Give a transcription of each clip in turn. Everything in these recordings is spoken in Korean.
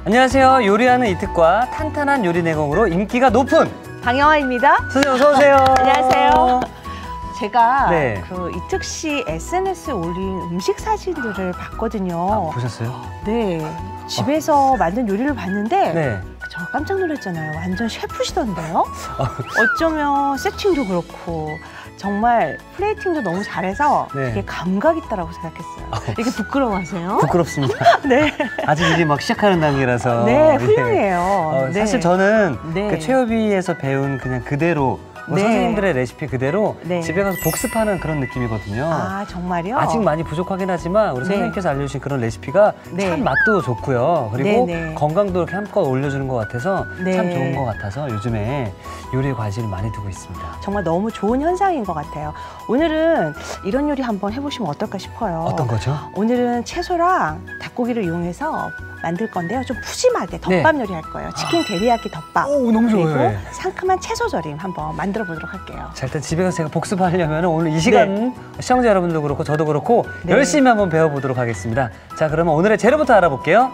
안녕하세요. 요리하는 이특과 탄탄한 요리 내공으로 인기가 높은 방영아입니다. 선생님 어서 오세요. 안녕하세요. 제가 네. 그 이특 씨 SNS에 올린 음식 사진들을 봤거든요. 보셨어요? 네. 집에서 만든 요리를 봤는데 네. 저 깜짝 놀랐잖아요. 완전 셰프시던데요? 어쩌면 세팅도 그렇고 정말 플레이팅도 너무 잘해서 네. 되게 감각 있다라고 생각했어요. 이게 부끄러워하세요? 부끄럽습니다. 네. 아직 이제 막 시작하는 단계라서. 네, 훌륭해요. 네. 사실 저는 네. 그 최여비에서 배운 그냥 그대로 네. 선생님들의 레시피 그대로 네. 집에 가서 복습하는 그런 느낌이거든요. 아, 정말요? 아직 많이 부족하긴 하지만 우리 네. 선생님께서 알려주신 그런 레시피가 네. 참 맛도 좋고요. 그리고 네, 네. 건강도 이렇게 한껏 올려주는 것 같아서 네. 참 좋은 것 같아서 요즘에 요리에 관심을 많이 두고 있습니다. 정말 너무 좋은 현상인 것 같아요. 오늘은 이런 요리 한번 해보시면 어떨까 싶어요. 어떤 거죠? 오늘은 채소랑 닭고기를 이용해서 만들 건데요. 좀 푸짐하게 덮밥 요리 할 거예요. 치킨 데리야끼 덮밥. 오, 너무 좋아요. 그리고 네. 상큼한 채소 절임 한번 만들어 보도록 할게요. 자, 일단 집에 가서 제가 복습하려면 오늘 이 시간 시청자 여러분도 그렇고 저도 그렇고 네. 열심히 한번 배워보도록 하겠습니다. 자, 그러면 오늘의 재료부터 알아볼게요.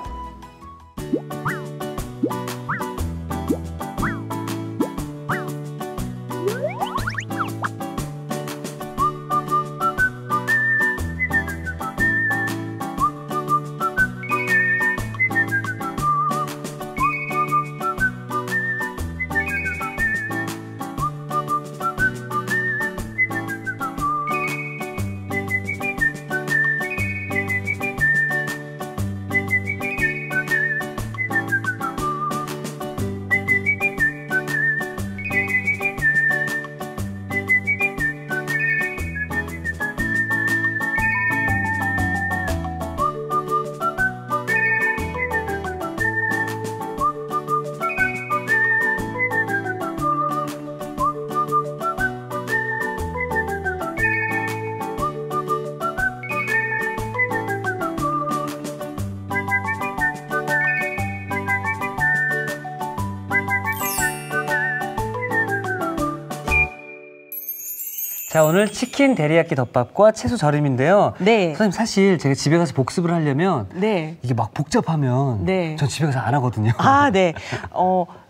자, 오늘 치킨 데리야끼 덮밥과 채소 절임인데요. 네. 선생님, 사실 제가 집에 가서 복습을 하려면 네. 이게 막 복잡하면 네. 전 집에 가서 안 하거든요. 아, 네.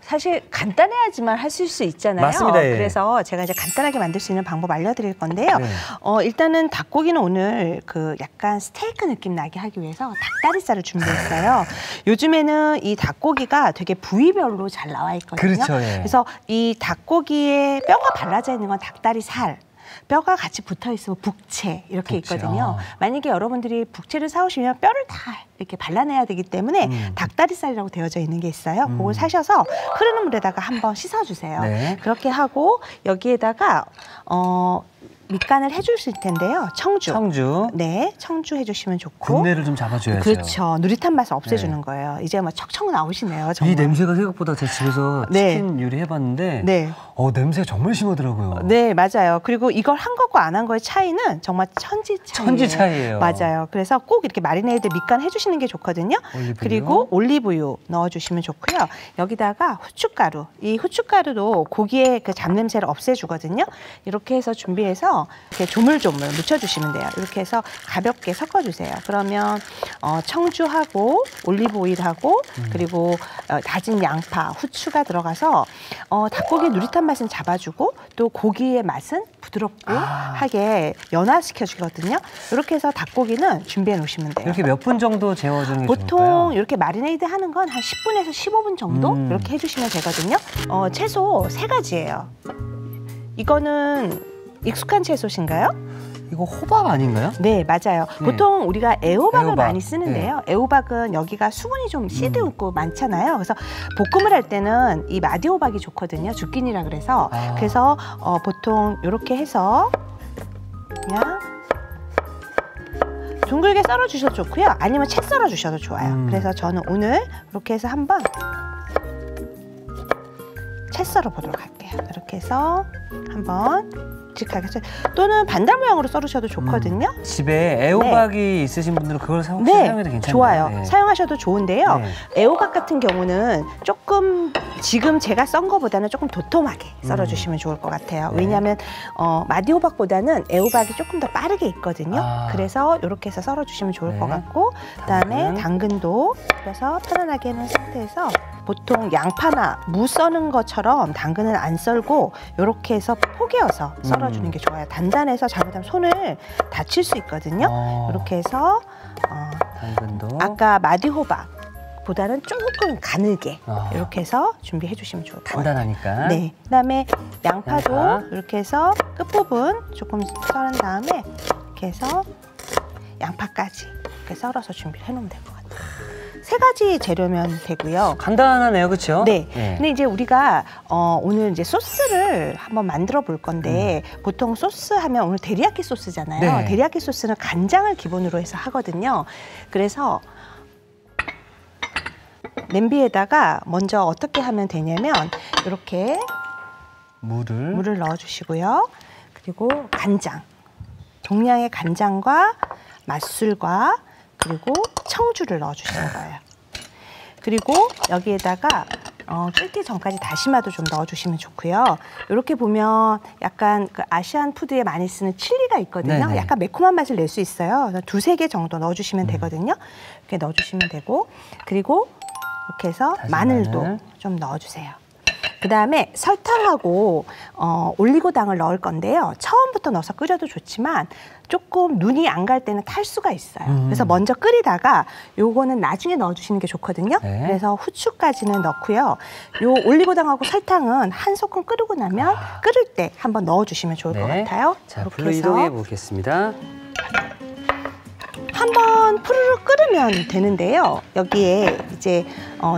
사실 간단해야지만 하실 수 있잖아요. 맞습니다. 예. 그래서 제가 이제 간단하게 만들 수 있는 방법 알려드릴 건데요. 네. 일단은 닭고기는 오늘 그 약간 스테이크 느낌 나게 하기 위해서 닭다리살을 준비했어요. 요즘에는 이 닭고기가 되게 부위별로 잘 나와 있거든요. 그렇죠. 예. 그래서 이 닭고기에 뼈가 발라져 있는 건 닭다리살. 뼈가 같이 붙어 있으면 북채 이렇게 북채, 있거든요. 만약에 여러분들이 북채를 사오시면 뼈를 다 이렇게 발라내야 되기 때문에 닭다리살이라고 되어져 있는 게 있어요. 그걸 사셔서 흐르는 물에다가 한번 씻어주세요. 네. 그렇게 하고 여기에다가 밑간을 해주실 텐데요. 청주. 청주. 네, 청주 해주시면 좋고. 군내를 좀 잡아줘야죠. 그렇죠. 누릿한 맛을 없애주는 네. 거예요. 이제 뭐 척척 나오시네요. 정말. 이 냄새가 생각보다 제 집에서 네. 치킨 요리 해봤는데 네. 냄새가 정말 심하더라고요. 네, 맞아요. 그리고 이걸 한 것과 안 한 거의 차이는 정말 천지 차이예요. 천지 차이예요. 맞아요. 그래서 꼭 이렇게 마리네이드 밑간 해주시는 게 좋거든요. 올리브유. 그리고 올리브유 넣어주시면 좋고요. 여기다가 후춧가루. 이 후춧가루도 고기의 그 잡냄새를 없애주거든요. 이렇게 해서 준비해서 이렇게 조물조물 묻혀주시면 돼요. 이렇게 해서 가볍게 섞어주세요. 그러면 청주하고 올리브 오일하고 그리고 다진 양파, 후추가 들어가서 닭고기의 누릿한 맛은 잡아주고 또 고기의 맛은 부드럽고 하게 연화시켜 주거든요. 이렇게 해서 닭고기는 준비해 놓으시면 돼요. 이렇게 몇 분 정도 재워주는 게 보통 좋을까요? 이렇게 마리네이드 하는 건 한 10분에서 15분 정도 이렇게 해주시면 되거든요. 채소 3가지예요. 이거는 익숙한 채소신가요? 이거 호박 아닌가요? 네, 맞아요. 네. 보통 우리가 애호박을 애호박. 많이 쓰는데요. 애호박은 여기가 수분이 좀 씨드 있고 많잖아요. 그래서 볶음을 할 때는 이 마디호박이 좋거든요. 주끼니라 그래서. 그래서 보통 이렇게 해서 그냥 둥글게 썰어주셔도 좋고요. 아니면 채 썰어주셔도 좋아요. 그래서 저는 오늘 이렇게 해서 한번 채 썰어 보도록 할게요. 이렇게 해서 한번 묵직하게 또는 반달 모양으로 썰으셔도 좋거든요. 집에 애호박이 있으신 분들은 그걸 사용해도 괜찮아요. 좋아요. 네. 사용하셔도 좋은데요. 네. 애호박 같은 경우는 조금 지금 제가 썬 거보다는 조금 도톰하게 썰어주시면 좋을 것 같아요. 네. 왜냐하면 마디호박보다는 애호박이 조금 더 빠르게 익거든요. 그래서 이렇게 해서 썰어주시면 좋을 것 같고, 그다음에 당근도 그래서 편안하게 해놓은 상태에서 보통 양파나 무 써는 것처럼 당근은 안 썰고 이렇게 해서 포개어서 썰어주는 게 좋아요. 단단해서 잘못하면 손을 다칠 수 있거든요. 이렇게 해서 당근도 아까 마디호박보다는 조금 가늘게 이렇게 해서 준비해 주시면 좋을 것 같아요. 간단하니까. 네. 그다음에 양파도 양파. 이렇게 해서 끝부분 조금 썰은 다음에 이렇게 해서 양파까지 이렇게 썰어서 준비를 해놓으면 될 것 같아요. 3가지 재료면 되고요. 간단하네요, 그렇죠? 네. 근데 이제 우리가 오늘 이제 소스를 한번 만들어 볼 건데 보통 소스 하면 오늘 데리야끼 소스잖아요. 네. 데리야끼 소스는 간장을 기본으로 해서 하거든요. 그래서 냄비에다가 먼저 어떻게 하면 되냐면 이렇게 물을 넣어주시고요. 그리고 간장, 동량의 간장과 맛술과 그리고 청주를 넣어주시는 거예요. 그리고 여기에다가 끓기 전까지 다시마도 좀 넣어주시면 좋고요. 이렇게 보면 약간 그 아시안 푸드에 많이 쓰는 칠리가 있거든요. 네네. 약간 매콤한 맛을 낼 수 있어요. 2~3개 정도 넣어주시면 되거든요. 이렇게 넣어주시면 되고, 그리고 이렇게 해서 마늘도 좀 넣어주세요. 그 다음에 설탕하고 올리고당을 넣을 건데요. 처음부터 넣어서 끓여도 좋지만 조금 눈이 안 갈 때는 탈 수가 있어요. 그래서 먼저 끓이다가 요거는 나중에 넣어주시는 게 좋거든요. 네. 그래서 후추까지는 넣고요. 요 올리고당하고 설탕은 한 소끔 끓이고 나면 끓을 때 한번 넣어주시면 좋을 것 같아요. 자, 불로 이동해 보겠습니다. 한번 푸르르 끓으면 되는데요. 여기에 이제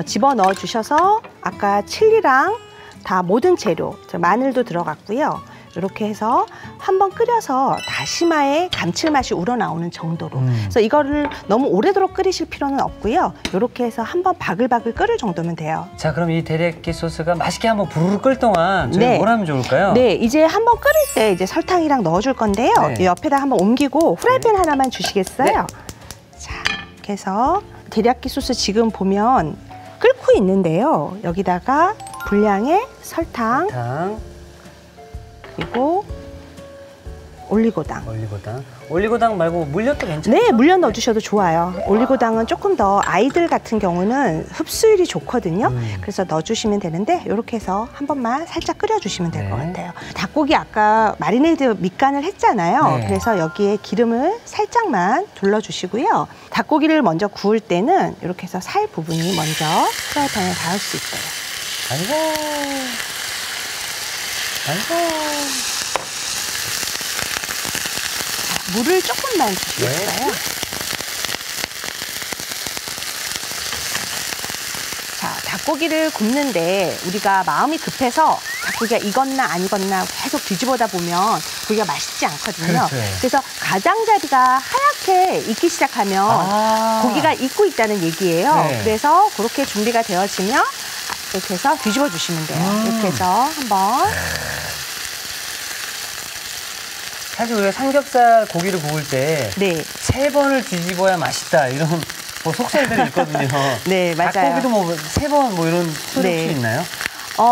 집어넣어 주셔서 아까 칠리랑 다 모든 재료, 마늘도 들어갔고요. 이렇게 해서 한번 끓여서 다시마의 감칠맛이 우러나오는 정도로. 그래서 이거를 너무 오래도록 끓이실 필요는 없고요. 이렇게 해서 한번 바글바글 끓을 정도면 돼요. 자, 그럼 이 데리야끼 소스가 맛있게 한번 부르르 끓 동안 저희 뭘 하면 좋을까요? 네, 이제 한번 끓일 때 이제 설탕이랑 넣어줄 건데요. 이 옆에다 한번 옮기고 후라이팬 하나만 주시겠어요? 자, 이렇게 해서 데리야끼 소스 지금 보면 끓고 있는데요. 여기다가 분량의 설탕. 그리고 올리고당. 올리고당 말고 물엿도 괜찮아요? 네, 물엿 넣어주셔도 좋아요. 올리고당은 조금 더 아이들 같은 경우는 흡수율이 좋거든요. 그래서 넣어주시면 되는데 이렇게 해서 한 번만 살짝 끓여주시면 될 것 같아요. 닭고기 아까 마리네이드 밑간을 했잖아요. 그래서 여기에 기름을 살짝만 둘러주시고요. 닭고기를 먼저 구울 때는 이렇게 해서 살 부분이 먼저 프라이팬에 닿을 수 있어요. 물을 조금만 주시겠어요? 자, 닭고기를 굽는데 우리가 마음이 급해서 닭고기가 익었나 안 익었나 계속 뒤집어다 보면 고기가 맛있지 않거든요. 그래서 가장자리가 하얗게 익기 시작하면 고기가 익고 있다는 얘기예요. 그래서 그렇게 준비가 되어지면 이렇게 해서 뒤집어 주시면 돼요. 이렇게 해서 한번. 사실 우리가 삼겹살 고기를 구울 때 3번을 뒤집어야 맛있다 이런 속설들이 있거든요. 네, 맞아요. 닭고기도 뭐 3번 뭐 이런 소리 혹시 있나요?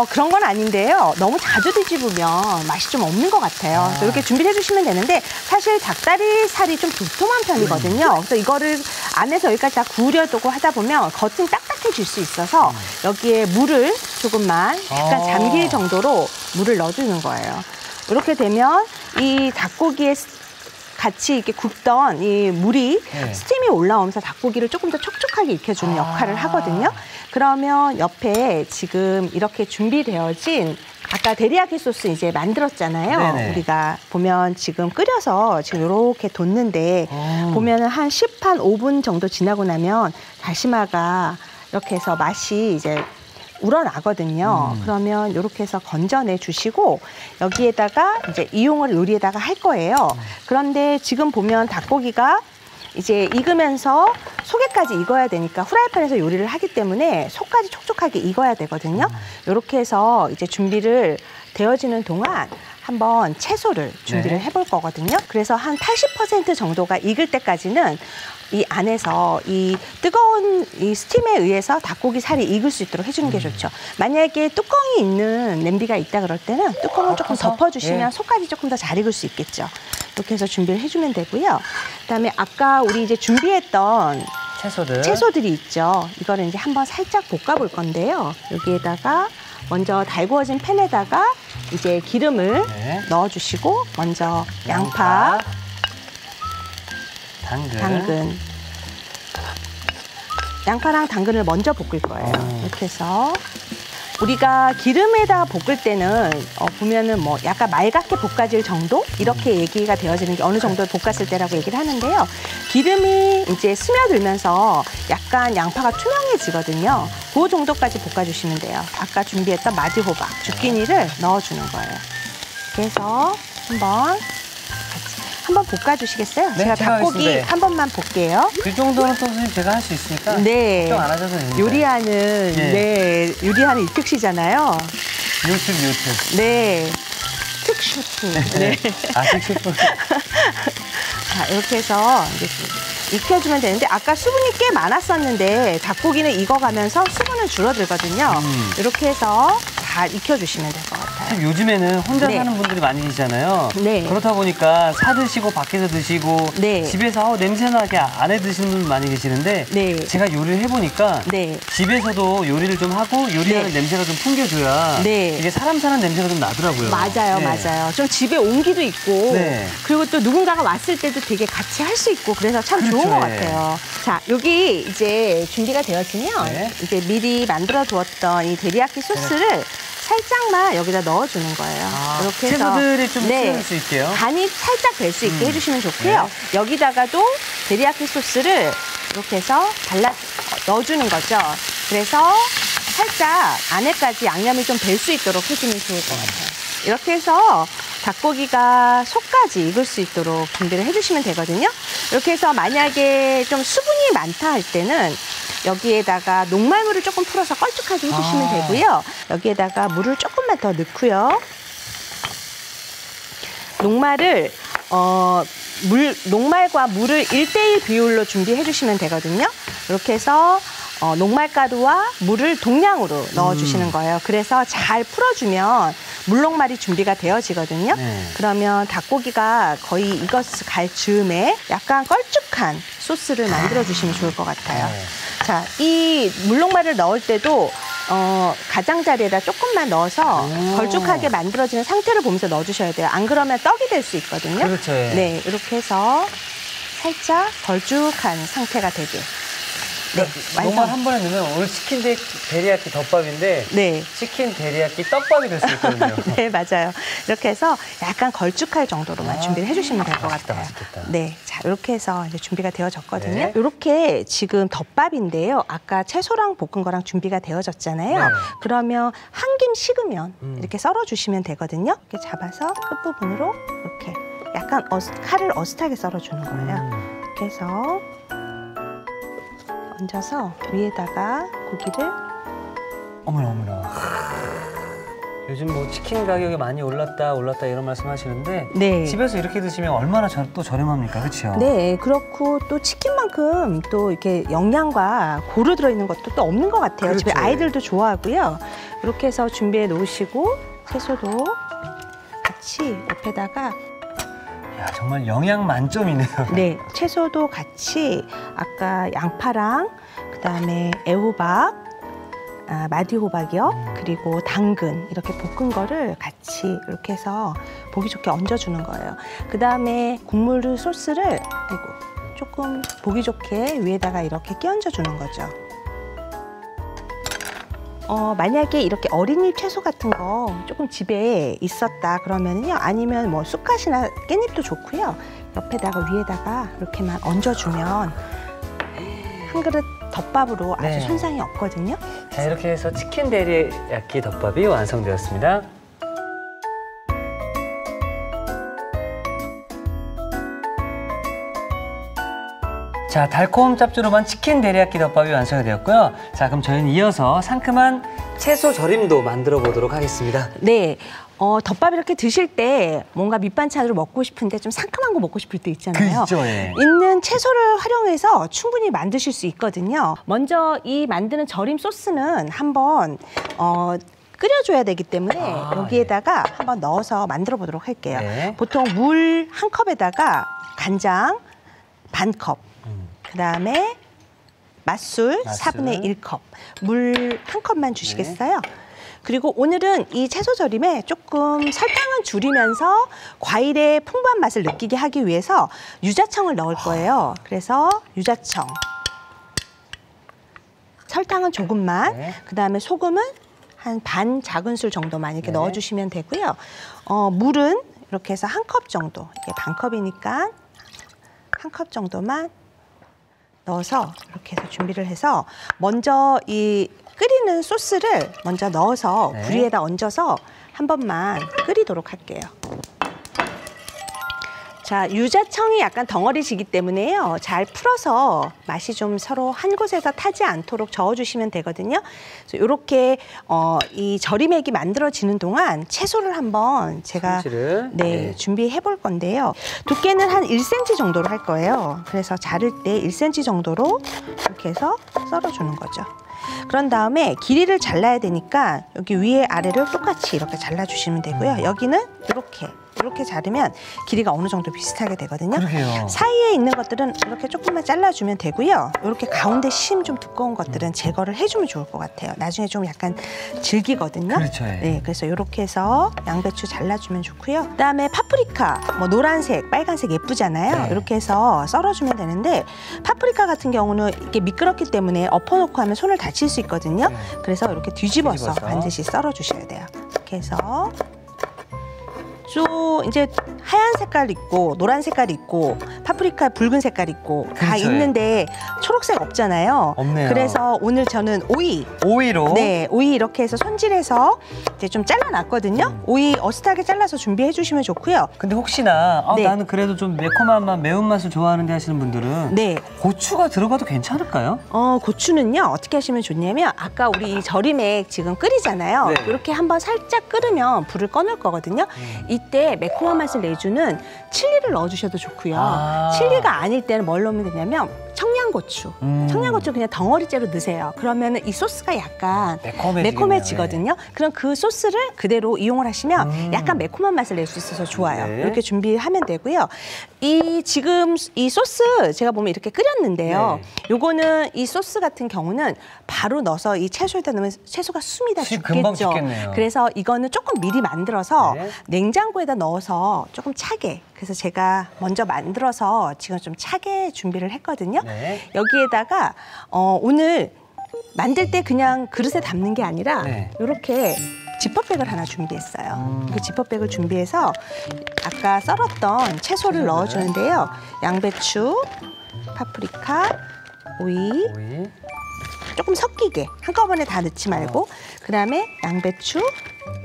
그런 건 아닌데요. 너무 자주 뒤집으면 맛이 좀 없는 것 같아요. 그래서 이렇게 준비를 해주시면 되는데 사실 닭다리 살이 좀 도톰한 편이거든요. 그래서 이거를 안에서 여기까지 다 구우려고 하다 보면 겉은 딱딱해질 수 있어서 여기에 물을 조금만 약간 잠길 정도로 물을 넣어주는 거예요. 이렇게 되면 이 닭고기에 같이 이렇게 굽던 이 물이 스팀이 올라오면서 닭고기를 조금 더 촉촉하게 익혀주는 역할을 하거든요. 그러면 옆에 지금 이렇게 준비되어진 아까 데리야끼 소스 이제 만들었잖아요. 우리가 보면 지금 끓여서 지금 이렇게 뒀는데 보면은 한 5분 정도 지나고 나면 다시마가 이렇게 해서 맛이 이제 우러나거든요. 그러면 이렇게 해서 건져내 주시고 여기에다가 이제 이용을 요리에다가 할 거예요. 그런데 지금 보면 닭고기가 이제 익으면서 속에까지 익어야 되니까 후라이팬에서 요리를 하기 때문에 속까지 촉촉하게 익어야 되거든요. 이렇게 해서 이제 준비를 데워지는 동안 한번 채소를 준비를 해볼 거거든요. 그래서 한 80% 정도가 익을 때까지는 이 안에서 이 뜨거운 이 스팀에 의해서 닭고기 살이 익을 수 있도록 해주는 게 좋죠. 만약에 뚜껑이 있는 냄비가 있다 그럴 때는 뚜껑을 조금 덮어주시면 속까지 조금 더 잘 익을 수 있겠죠. 이렇게 해서 준비를 해주면 되고요. 그다음에 아까 우리 이제 준비했던 채소들이 있죠. 이거를 이제 한번 살짝 볶아볼 건데요. 여기에다가 먼저 달구어진 팬에다가 이제 기름을 넣어주시고 먼저 양파, 당근. 양파랑 당근을 먼저 볶을 거예요. 이렇게 해서 우리가 기름에다 볶을 때는 보면은 뭐 약간 맑게 볶아질 정도 이렇게 얘기가 되어지는 게 어느 정도 볶았을 때라고 얘기를 하는데요. 기름이 이제 스며들면서 약간 양파가 투명해지거든요. 그 정도까지 볶아주시면 돼요. 아까 준비했던 마디호박, 주끼니를 넣어주는 거예요. 이렇게 해서 한번 볶아주시겠어요? 네, 제가 닭고기 한 번만 볼게요. 그 정도는 또 선생님 제가 할 수 있으니까 걱정 안 하셔도 됩니다. 요리하는 이특씨잖아요. 유튜브. 네, 특슈프. 네. 특슈프. 자, 이렇게 해서 이제 익혀주면 되는데 아까 수분이 꽤 많았었는데 닭고기는 익어가면서 수분은 줄어들거든요. 이렇게 해서 잘 익혀주시면 될 것 같아요. 요즘에는 혼자 사는 분들이 많이 계시잖아요. 그렇다 보니까 사 드시고 밖에서 드시고 집에서 냄새나게 안에 드시는 분 많이 계시는데 제가 요리를 해보니까 집에서도 요리를 좀 하고 요리하는 냄새가 좀 풍겨줘야 이게 사람 사는 냄새가 좀 나더라고요. 맞아요. 좀 집에 온기도 있고 그리고 또 누군가가 왔을 때도 되게 같이 할 수 있고 그래서 참 좋은 것 같아요. 자, 여기 이제 준비가 되었으면 이제 미리 만들어 두었던 이 데리야끼 소스를 살짝만 여기다 넣어주는 거예요. 이렇게 해서 채소들이 좀 쓸 수 있게요. 간이 살짝 될 수 있게 해주시면 좋고요. 여기다가도 데리야끼 소스를 이렇게 해서 넣어주는 거죠. 그래서 살짝 안에까지 양념이 좀 될 수 있도록 해주면 좋을 것 같아요. 이렇게 해서 닭고기가 속까지 익을 수 있도록 준비를 해주시면 되거든요. 이렇게 해서 만약에 좀 수분이 많다 할 때는 여기에다가 녹말물을 조금 풀어서 걸쭉하게 해주시면 되고요. 여기에다가 물을 조금만 더 넣고요. 녹말과 물을 1:1 비율로 준비해 주시면 되거든요. 이렇게 해서 녹말가루와 물을 동량으로 넣어주시는 거예요. 그래서 잘 풀어주면 물녹말이 준비가 되어지거든요. 그러면 닭고기가 거의 익어갈 즈음에 약간 걸쭉한 소스를 만들어주시면 좋을 것 같아요. 자, 이 물녹말을 넣을 때도 가장자리에다 조금만 넣어서 걸쭉하게 만들어지는 상태를 보면서 넣어주셔야 돼요. 안 그러면 떡이 될 수 있거든요. 그렇죠. 네, 이렇게 해서 살짝 걸쭉한 상태가 되게. 녹말 한 번에 넣으면 오늘 치킨 데리야끼 덮밥인데 치킨 데리야끼 떡밥이 될 수 있거든요. 네, 맞아요. 이렇게 해서 약간 걸쭉할 정도로만 준비를 해주시면 될 것 같아요. 맛있겠다. 네, 자 이렇게 해서 이제 준비가 되어졌거든요. 이렇게 지금 덮밥인데요. 아까 채소랑 볶은 거랑 준비가 되어졌잖아요. 그러면 한 김 식으면 이렇게 썰어주시면 되거든요. 이렇게 잡아서 끝부분으로 이렇게 약간 칼을 어슷하게 썰어주는 거예요. 이렇게 해서 얹어서 위에다가 고기를 어머나 요즘 뭐 치킨 가격이 많이 올랐다 이런 말씀 하시는데 집에서 이렇게 드시면 얼마나 또 저렴합니까? 그렇죠? 네, 그렇고 또 치킨만큼 또 이렇게 영양과 고루 들어있는 것도 또 없는 것 같아요. 집에 아이들도 좋아하고요. 이렇게 해서 준비해 놓으시고 채소도 같이 옆에다가 정말 영양 만점이네요. 네, 채소도 같이 아까 양파랑 그다음에 애호박, 마디호박이요. 그리고 당근 이렇게 볶은 거를 같이 이렇게 해서 보기 좋게 얹어주는 거예요. 그다음에 국물 소스를 조금 보기 좋게 위에다가 이렇게 끼얹어 주는 거죠. 만약에 이렇게 어린잎 채소 같은 거 조금 집에 있었다 그러면요, 아니면 뭐 쑥갓이나 깻잎도 좋고요. 옆에다가 위에다가 이렇게만 얹어주면 한 그릇 덮밥으로 아주 손상이 없거든요. 자, 이렇게 해서 치킨 데리야끼 덮밥이 완성되었습니다. 자, 달콤 짭조름한 치킨 데리야끼 덮밥이 완성이 되었고요. 자, 그럼 저희는 이어서 상큼한 채소 절임도 만들어 보도록 하겠습니다. 네, 덮밥 이렇게 드실 때 뭔가 밑반찬으로 먹고 싶은데 좀 상큼한 거 먹고 싶을 때 있잖아요. 그렇죠, 예. 있는 채소를 활용해서 충분히 만드실 수 있거든요. 먼저 이 만드는 절임 소스는 한번 끓여줘야 되기 때문에 여기에다가 한번 넣어서 만들어 보도록 할게요. 네. 보통 물 한 컵에다가 간장 반 컵, 그다음에 맛술 4분의 1컵, 물 한 컵만 주시겠어요? 네. 그리고 오늘은 이 채소 절임에 조금 설탕은 줄이면서 과일의 풍부한 맛을 느끼게 하기 위해서 유자청을 넣을 거예요. 그래서 유자청, 설탕은 조금만, 네. 그다음에 소금은 한 반 작은술 정도만 이렇게 네. 넣어주시면 되고요. 물은 이렇게 해서 한 컵 정도, 이게 반 컵이니까 한 컵 정도만 넣어서 이렇게 해서 준비를 해서 먼저 이 끓이는 소스를 먼저 넣어서 네. 불 위에다 얹어서 한 번만 끓이도록 할게요. 자, 유자청이 약간 덩어리지기 때문에요. 잘 풀어서 맛이 좀 서로 한 곳에서 타지 않도록 저어주시면 되거든요. 그래서 이렇게 이 절임액이 만들어지는 동안 채소를 한번 제가 네, 준비해 볼 건데요. 두께는 한 1cm 정도로 할 거예요. 그래서 자를 때 1cm 정도로 이렇게 해서 썰어주는 거죠. 그런 다음에 길이를 잘라야 되니까 여기 위에 아래를 똑같이 이렇게 잘라주시면 되고요. 여기는 이렇게 자르면 길이가 어느 정도 비슷하게 되거든요. 그러게요. 사이에 있는 것들은 이렇게 조금만 잘라주면 되고요. 이렇게 가운데 심 좀 두꺼운 것들은 제거를 해주면 좋을 것 같아요. 나중에 좀 약간 질기거든요. 그렇죠. 네, 그래서 이렇게 해서 양배추 잘라주면 좋고요. 그다음에 파프리카, 뭐 노란색, 빨간색 예쁘잖아요. 네. 이렇게 해서 썰어주면 되는데 파프리카 같은 경우는 이게 미끄럽기 때문에 엎어놓고 하면 손을 다칠 수 있거든요. 네. 그래서 이렇게 뒤집어서 반드시 썰어주셔야 돼요. 이렇게 해서 쭉 이제 하얀 색깔 있고 노란 색깔 있고 파프리카 붉은 색깔 있고 다 그렇죠. 있는데 초록색 없잖아요. 없네요. 그래서 오늘 저는 오이로 네, 오이 이렇게 해서 손질해서 이제 좀 잘라놨거든요. 오이 어슷하게 잘라서 준비해 주시면 좋고요. 근데 혹시나 네. 나는 그래도 좀 매콤한 맛, 매운맛을 좋아하는데 하시는 분들은 네. 고추가 들어가도 괜찮을까요? 고추는요 어떻게 하시면 좋냐면 아까 우리 이 절임액 지금 끓이잖아요. 네. 이렇게 한번 살짝 끓으면 불을 꺼놓을 거거든요. 이때 매콤한 맛을 내주는 칠리를 넣어주셔도 좋고요. 칠리가 아닐 때는 뭘 넣으면 되냐면 청양고추. 청양고추 그냥 덩어리째로 넣으세요. 그러면 이 소스가 약간 매콤해지거든요. 네. 그럼 그 소스를 그대로 이용을 하시면 약간 매콤한 맛을 낼 수 있어서 좋아요. 네. 이렇게 준비하면 되고요. 지금 이 소스 제가 보면 이렇게 끓였는데요. 네. 요거는 이 소스 같은 경우는 바로 넣어서 이 채소에다 넣으면 채소가 숨이 다 죽겠죠. 금방 죽겠네요. 그래서 이거는 조금 미리 만들어서 네. 냉장고에다 넣어서 조금 차게. 그래서 제가 먼저 만들어서 지금 좀 차게 준비를 했거든요. 네. 여기에다가 오늘 만들 때 그냥 그릇에 담는 게 아니라 네. 이렇게 지퍼백을 하나 준비했어요. 그 지퍼백을 준비해서 아까 썰었던 채소를 넣어주는데요. 양배추, 파프리카, 오이. 조금 섞이게 한꺼번에 다 넣지 말고 그다음에 양배추,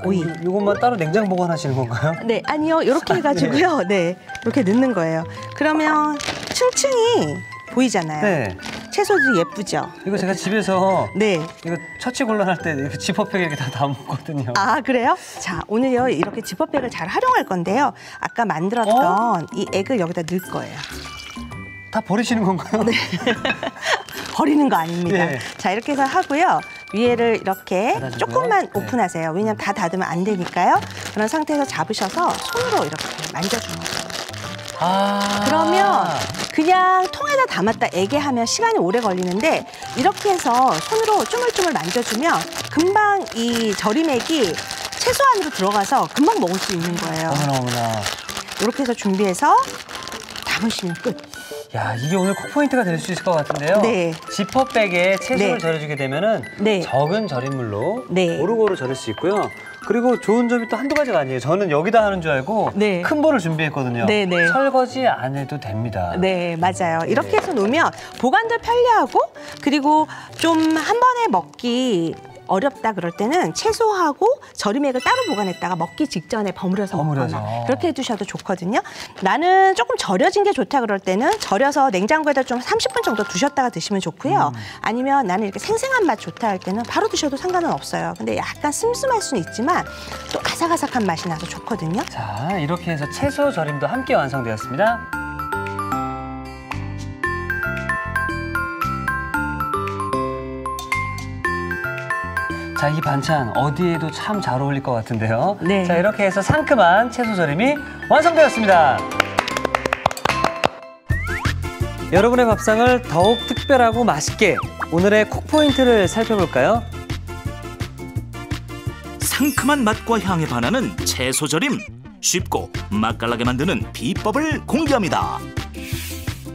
오이. 이것만 따로 냉장 보관하시는 건가요? 네, 아니요. 이렇게 해가지고요. 네, 이렇게 넣는 거예요. 그러면 층층이 보이잖아요. 네. 채소도 예쁘죠? 이거 제가 집에서 네. 이거 처치곤란할 때 지퍼백에 이렇게 다 담았거든요. 아, 그래요? 자, 오늘요 이렇게 지퍼백을 잘 활용할 건데요. 아까 만들었던 이 액을 여기다 넣을 거예요. 다 버리시는 건가요? 네. 버리는 거 아닙니다. 네. 자, 이렇게 해서 하고요. 위에를 이렇게 닫아주고요. 조금만 오픈하세요. 왜냐면 다 닫으면 안 되니까요. 그런 상태에서 잡으셔서 손으로 이렇게 만져주는 거예요. 그러면 그냥 통에다 담았다 애게하면 시간이 오래 걸리는데 이렇게 해서 손으로 쪼물쪼물 만져주면 금방 이 절임액이 채소 안으로 들어가서 금방 먹을 수 있는 거예요. 어머나. 이렇게 해서 준비해서 담으시면 끝. 야, 이게 오늘 콕포인트가 될 수 있을 것 같은데요. 네. 지퍼백에 채소를 네. 절여주게 되면은 네. 적은 절임물로 네. 고루고루 절일 수 있고요. 그리고 좋은 점이 또 한두 가지가 아니에요. 저는 여기다 하는 줄 알고 네. 큰 볼을 준비했거든요. 네, 네. 설거지 안 해도 됩니다. 네, 맞아요. 이렇게 해서 놓으면 보관도 편리하고 그리고 좀 한 번에 먹기 어렵다 그럴 때는 채소하고 절임액을 따로 보관했다가 먹기 직전에 버무려서 먹거나 그렇게 해두셔도 좋거든요. 나는 조금 절여진 게 좋다 그럴 때는 절여서 냉장고에다 좀 30분 정도 두셨다가 드시면 좋고요. 아니면 나는 이렇게 생생한 맛 좋다 할 때는 바로 드셔도 상관은 없어요. 근데 약간 슴슴할 수는 있지만 또 아삭아삭한 맛이 나서 좋거든요. 자, 이렇게 해서 채소 절임도 함께 완성되었습니다. 자, 이 반찬 어디에도 참 잘 어울릴 것 같은데요. 네. 자, 이렇게 해서 상큼한 채소 절임이 완성되었습니다. 여러분의 밥상을 더욱 특별하고 맛있게 오늘의 콕 포인트를 살펴볼까요? 상큼한 맛과 향에 반하는 채소 절임. 쉽고 맛깔나게 만드는 비법을 공개합니다.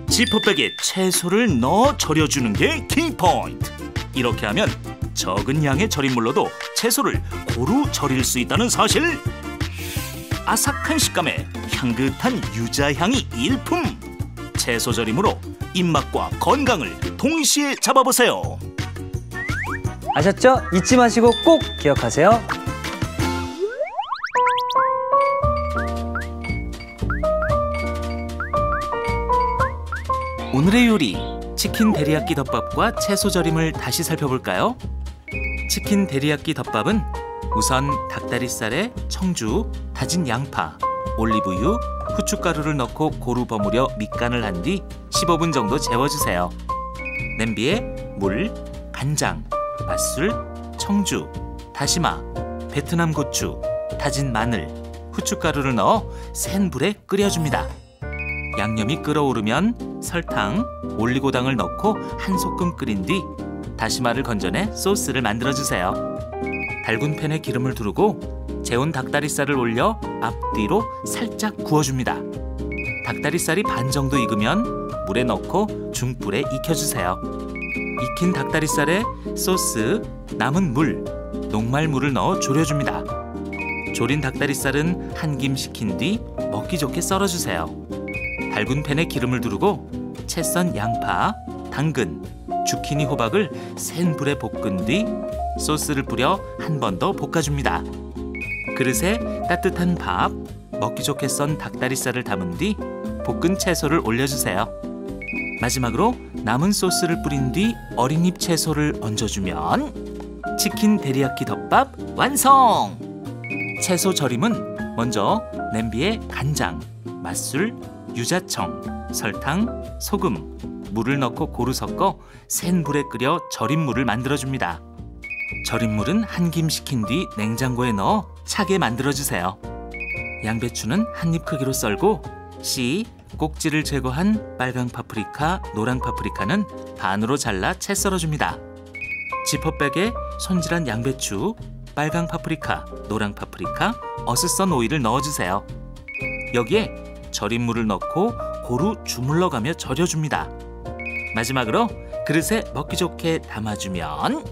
지퍼백에 채소를 넣어 절여주는 게 키포인트. 이렇게 하면 적은 양의 절임물로도 채소를 고루 절일 수 있다는 사실. 아삭한 식감에 향긋한 유자향이 일품. 채소 절임으로 입맛과 건강을 동시에 잡아보세요. 아셨죠? 잊지 마시고 꼭 기억하세요. 오늘의 요리, 치킨 데리야끼 덮밥과 채소 절임을 다시 살펴볼까요? 치킨 데리야끼 덮밥은 우선 닭다리살에 청주, 다진 양파, 올리브유, 후춧가루를 넣고 고루 버무려 밑간을 한 뒤 15분 정도 재워주세요. 냄비에 물, 간장, 맛술, 청주, 다시마, 베트남 고추, 다진 마늘, 후춧가루를 넣어 센 불에 끓여줍니다. 양념이 끓어오르면 설탕, 올리고당을 넣고 한 소끔 끓인 뒤 다시마를 건져내 소스를 만들어주세요. 달군 팬에 기름을 두르고 재운 닭다리살을 올려 앞뒤로 살짝 구워줍니다. 닭다리살이 반 정도 익으면 물에 넣고 중불에 익혀주세요. 익힌 닭다리살에 소스, 남은 물, 녹말물을 넣어 졸여줍니다. 졸인 닭다리살은 한 김 식힌 뒤 먹기 좋게 썰어주세요. 달군 팬에 기름을 두르고 채 썬 양파, 당근, 주키니, 호박을 센 불에 볶은 뒤 소스를 뿌려 한 번 더 볶아줍니다. 그릇에 따뜻한 밥, 먹기 좋게 썬 닭다리살을 담은 뒤 볶은 채소를 올려주세요. 마지막으로 남은 소스를 뿌린 뒤 어린잎 채소를 얹어주면 치킨 데리야끼 덮밥 완성! 채소 절임은 먼저 냄비에 간장, 맛술, 유자청, 설탕, 소금, 물을 넣고 고루 섞어 센 불에 끓여 절임물을 만들어줍니다. 절임물은 한 김 식힌 뒤 냉장고에 넣어 차게 만들어주세요. 양배추는 한 입 크기로 썰고 씨, 꼭지를 제거한 빨강 파프리카, 노랑 파프리카는 반으로 잘라 채 썰어줍니다. 지퍼백에 손질한 양배추, 빨강 파프리카, 노랑 파프리카, 어슷 썬 오이를 넣어주세요. 여기에 절임물을 넣고 고루 주물러가며 절여줍니다. 마지막으로 그릇에 먹기 좋게 담아주면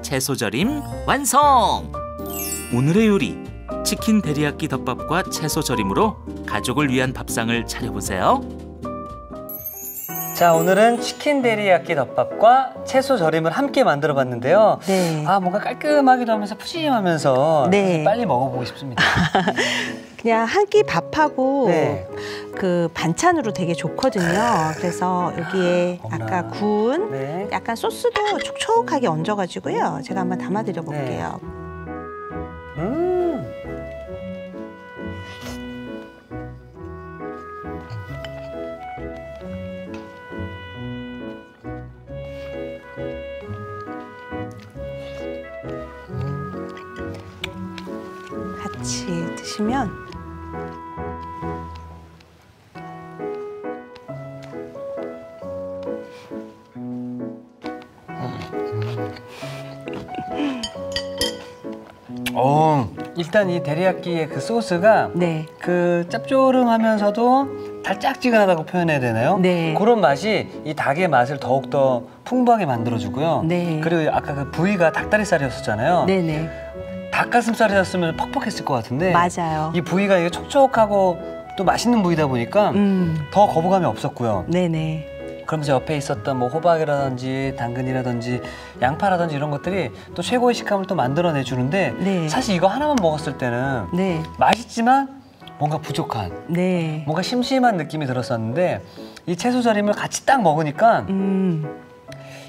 채소 절임 완성! 오늘의 요리, 치킨 데리야끼 덮밥과 채소 절임으로 가족을 위한 밥상을 차려보세요. 자, 오늘은 치킨 데리야끼 덮밥과 채소 절임을 함께 만들어봤는데요. 네. 아, 뭔가 깔끔하기도 하면서 푸짐하면서 네. 빨리 먹어보고 싶습니다. 그냥 한 끼 밥하고 네. 그 반찬으로 되게 좋거든요. 그래서 여기에 아까 구운 네. 약간 소스도 촉촉하게 얹어가지고요. 제가 한번 담아드려 볼게요. 같이 드시면 일단 이 데리야끼의 그 소스가 네. 그 짭조름하면서도 달짝지근하다고 표현해야 되나요? 네. 그런 맛이 이 닭의 맛을 더욱더 풍부하게 만들어주고요. 네. 그리고 아까 그 부위가 닭다리살이었잖아요. 네네. 닭가슴살이었으면 퍽퍽했을 것 같은데 맞아요. 이 부위가 이게 촉촉하고 또 맛있는 부위다 보니까 더 거부감이 없었고요. 네네. 그러면서 옆에 있었던 뭐 호박이라든지 당근이라든지 양파라든지 이런 것들이 또 최고의 식감을 또 만들어내 주는데 네. 사실 이거 하나만 먹었을 때는 네. 맛있지만 뭔가 부족한, 네. 뭔가 심심한 느낌이 들었었는데 이 채소절임을 같이 딱 먹으니까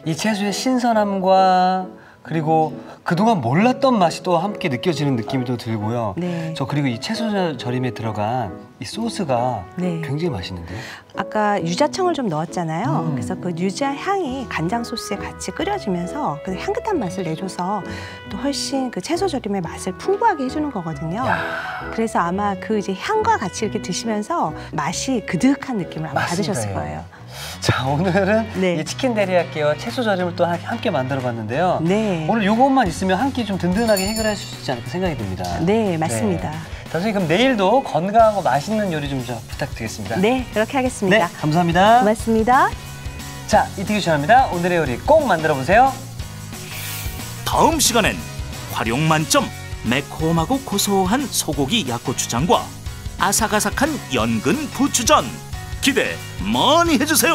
이 채소의 신선함과 그리고 그동안 몰랐던 맛이 또 함께 느껴지는 느낌이 또 들고요. 네. 저 그리고 이 채소절임에 들어간 이 소스가 네. 굉장히 맛있는데요. 아까 유자청을 좀 넣었잖아요. 그래서 그 유자 향이 간장 소스에 같이 끓여지면서 그 향긋한 맛을 내줘서 또 훨씬 그 채소절임의 맛을 풍부하게 해주는 거거든요. 야. 그래서 아마 그 이제 향과 같이 이렇게 드시면서 맛이 그득한 느낌을 아마 받으셨을 거예요. 자, 오늘은 네. 이 치킨 데리야끼와 채소절임을 또 함께 만들어봤는데요. 네. 오늘 요것만 있으면 한 끼 좀 든든하게 해결할 수 있지 않을까 생각이 듭니다. 네, 맞습니다. 네. 선생님, 그럼 내일도 건강하고 맛있는 요리 좀 부탁드리겠습니다. 네, 그렇게 하겠습니다. 네, 감사합니다. 고맙습니다. 자, 이태규 추천합니다. 오늘의 요리 꼭 만들어보세요. 다음 시간엔 활용 만점 매콤하고 고소한 소고기 약고추장과 아삭아삭한 연근 부추전 기대 많이 해주세요.